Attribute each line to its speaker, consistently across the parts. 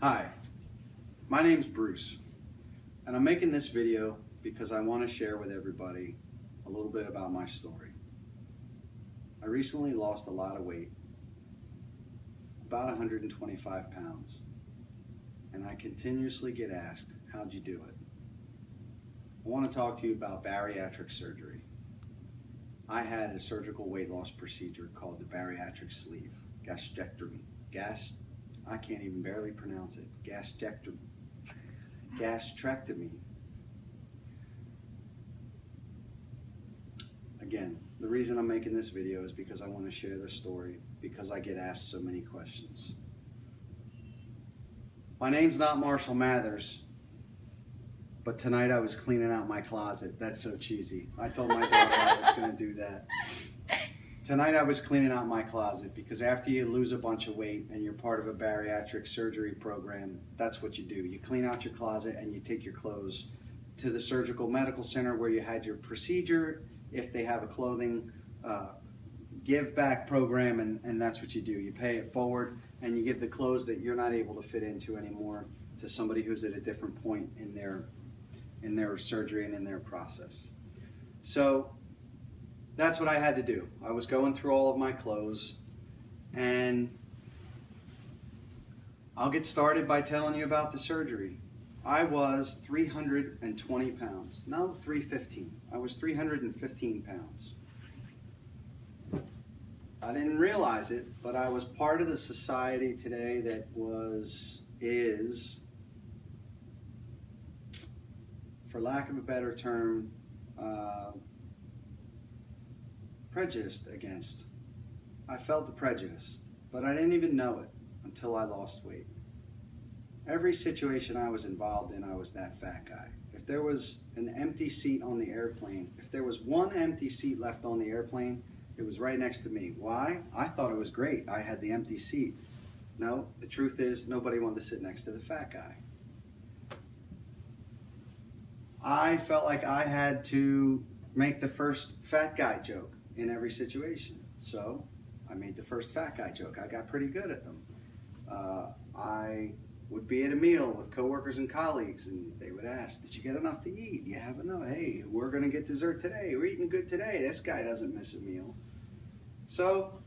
Speaker 1: Hi, my name's Bruce, and I'm making this video because I want to share with everybody a little bit about my story. I recently lost a lot of weight, about 125 pounds, and I continuously get asked, how'd you do it? I want to talk to you about bariatric surgery. I had a surgical weight loss procedure called the Bariatric Sleeve Gastrectomy. I can't even barely pronounce it. Gastrectomy. Again, the reason I'm making this video is because I want to share this story, because I get asked so many questions. My name's not Marshall Mathers, but tonight I was cleaning out my closet. That's so cheesy. I told my daughter I was going to do that. Tonight I was cleaning out my closet because after you lose a bunch of weight and you're part of a bariatric surgery program, that's what you do. You clean out your closet and you take your clothes to the surgical medical center where you had your procedure, if they have a clothing give back program, and that's what you do. You pay it forward and you give the clothes that you're not able to fit into anymore to somebody who's at a different point in their surgery and in their process. So that's what I had to do. I was going through all of my clothes, and I'll get started by telling you about the surgery. I was 320 pounds. No, 315. I was 315 pounds. I didn't realize it, but I was part of the society today that is, for lack of a better term, prejudiced against. I felt the prejudice, but I didn't even know it until I lost weight. Every situation I was involved in, I was that fat guy. If there was an empty seat on the airplane, if there was one empty seat left on the airplane, it was right next to me. Why? I thought it was great. I had the empty seat. No, the truth is nobody wanted to sit next to the fat guy. I felt like I had to make the first fat guy joke in every situation. So I made the first fat guy joke. I got pretty good at them. I would be at a meal with coworkers and colleagues, and they would ask, did you get enough to eat? You haven't? No. Hey, we're going to get dessert today. We're eating good today. This guy doesn't miss a meal. So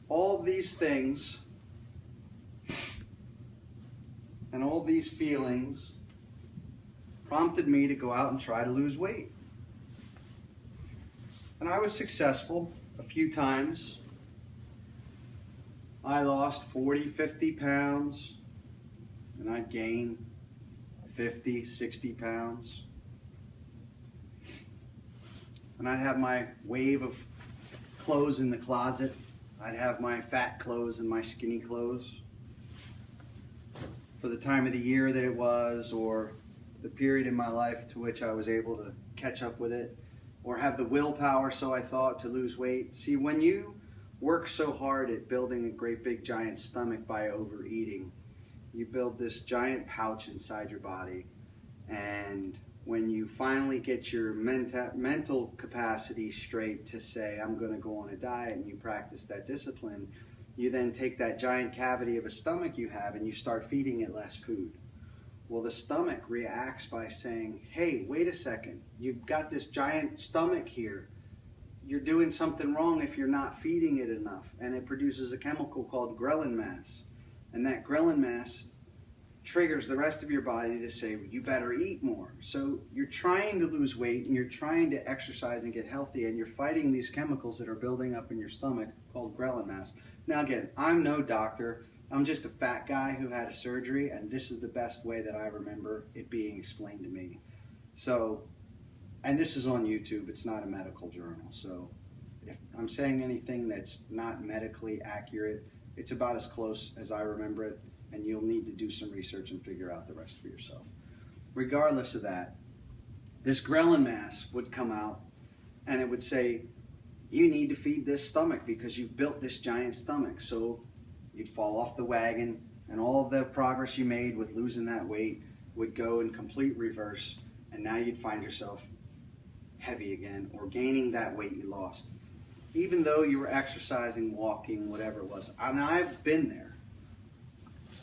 Speaker 1: all these things and all these feelings prompted me to go out and try to lose weight. And I was successful a few times. I lost 40, 50 pounds, and I'd gain 50, 60 pounds. And I'd have my wave of clothes in the closet. I'd have my fat clothes and my skinny clothes for the time of the year that it was, or the period in my life to which I was able to catch up with it, or have the willpower, so I thought, to lose weight. See, when you work so hard at building a great big giant stomach by overeating, you build this giant pouch inside your body, and when you finally get your mental capacity straight to say, I'm going to go on a diet, and you practice that discipline, you then take that giant cavity of a stomach you have and you start feeding it less food. Well, the stomach reacts by saying, hey, wait a second, you've got this giant stomach here. You're doing something wrong if you're not feeding it enough. And it produces a chemical called ghrelin mass. And that ghrelin mass triggers the rest of your body to say, you better eat more. So you're trying to lose weight and you're trying to exercise and get healthy, and you're fighting these chemicals that are building up in your stomach called ghrelin mass. Now again, I'm no doctor. I'm just a fat guy who had a surgery, and this is the best way that I remember it being explained to me. So, and this is on YouTube, it's not a medical journal. So if I'm saying anything that's not medically accurate, it's about as close as I remember it, and you'll need to do some research and figure out the rest for yourself. Regardless of that, this ghrelin mass would come out and it would say, you need to feed this stomach because you've built this giant stomach. So you'd fall off the wagon, and all of the progress you made with losing that weight would go in complete reverse, and now you'd find yourself heavy again or gaining that weight you lost. Even though you were exercising, walking, whatever it was. And I've been there.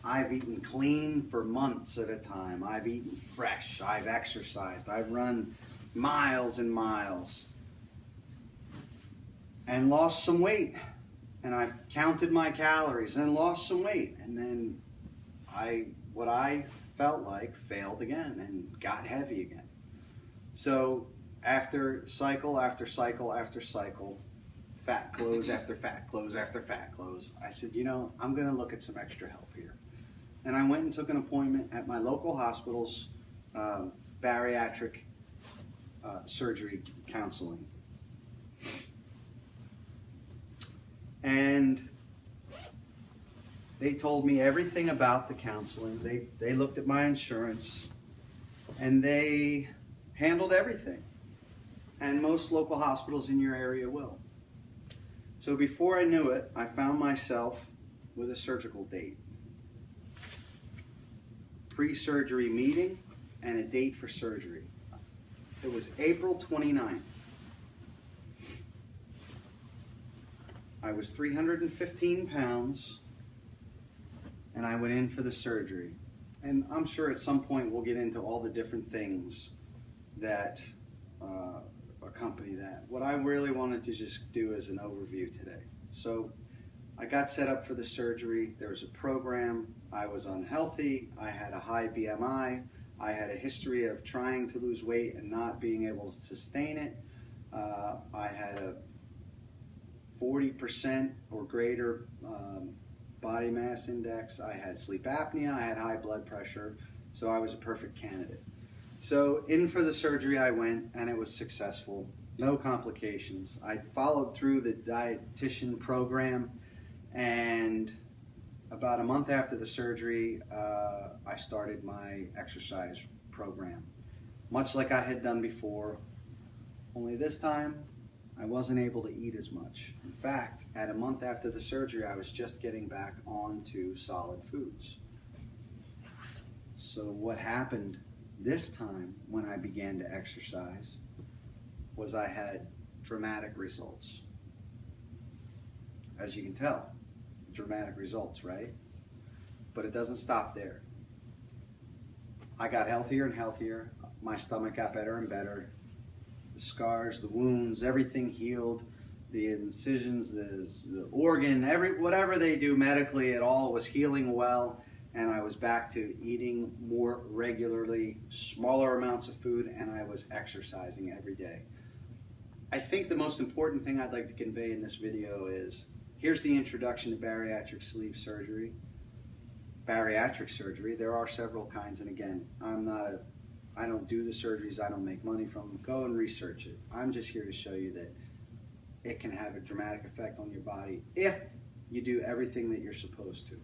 Speaker 1: I've eaten clean for months at a time. I've eaten fresh. I've exercised. I've run miles and miles and lost some weight. And I've counted my calories and lost some weight. And then what I felt like failed again and got heavy again. So after cycle after cycle after cycle, fat clothes after fat clothes after fat clothes, I said, you know, I'm going to look at some extra help here. And I went and took an appointment at my local hospital's bariatric surgery counseling. And they told me everything about the counseling. They looked at my insurance and they handled everything. And most local hospitals in your area will. So before I knew it, I found myself with a surgical date. Pre-surgery meeting and a date for surgery. It was April 29th. I was 315 pounds and I went in for the surgery. And I'm sure at some point we'll get into all the different things that accompany that. What I really wanted to just do is an overview today. So I got set up for the surgery. There was a program. I was unhealthy. I had a high BMI. I had a history of trying to lose weight and not being able to sustain it. I had a 40% or greater body mass index. I had sleep apnea. I had high blood pressure. So I was a perfect candidate. So in for the surgery I went, and it was successful. No complications. I followed through the dietitian program, and about a month after the surgery, I started my exercise program. Much like I had done before, only this time I wasn't able to eat as much. In fact, at a month after the surgery, I was just getting back onto solid foods. So what happened this time when I began to exercise was I had dramatic results. As you can tell, dramatic results, right? But it doesn't stop there. I got healthier and healthier. My stomach got better and better. The scars, the wounds, everything healed. The incisions, the organ, whatever they do medically, it all was healing well. And I was back to eating more regularly, smaller amounts of food, and I was exercising every day. I think the most important thing I'd like to convey in this video is, here's the introduction to bariatric sleeve surgery. Bariatric surgery, there are several kinds, and again, I don't do the surgeries, I don't make money from them. Go and research it. I'm just here to show you that it can have a dramatic effect on your body if you do everything that you're supposed to.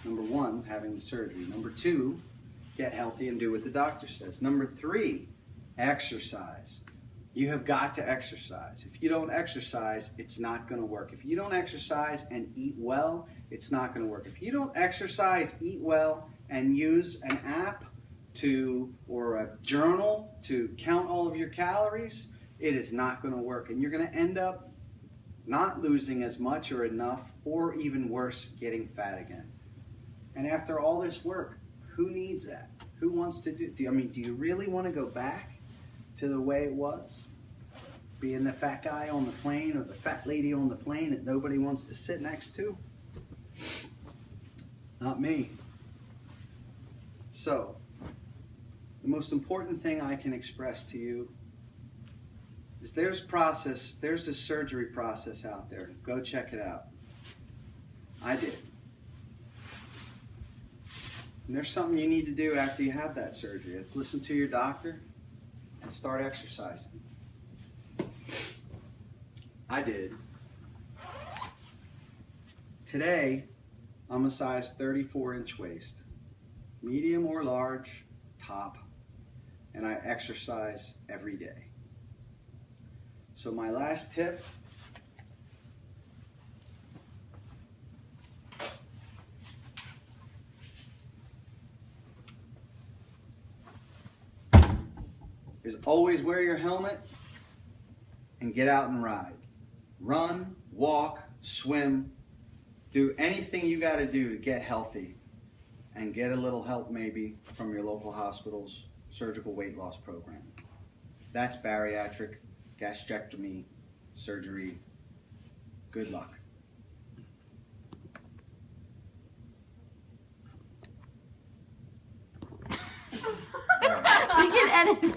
Speaker 1: Number one, having the surgery. Number two, get healthy and do what the doctor says. Number three, exercise. You have got to exercise. If you don't exercise, it's not going to work. If you don't exercise and eat well, it's not going to work. If you don't exercise, eat well, and use an app or a journal to count all of your calories, it is not going to work. And you're going to end up not losing as much or enough, or even worse, getting fat again. And after all this work, who needs that? Who wants to do you really want to go back to the way it was? Being the fat guy on the plane or the fat lady on the plane that nobody wants to sit next to? Not me. So, the most important thing I can express to you is there's a surgery process out there. Go check it out. I did. And there's something you need to do after you have that surgery. It's listen to your doctor and start exercising. I did. Today, I'm a size 34-inch waist, medium or large, top, and I exercise every day. So my last tip, is always wear your helmet and get out and ride. Run, walk, swim, do anything you got to do to get healthy. and get a little help maybe from your local hospital's surgical weight loss program. That's bariatric gastrectomy surgery. Good luck.
Speaker 2: We can edit that.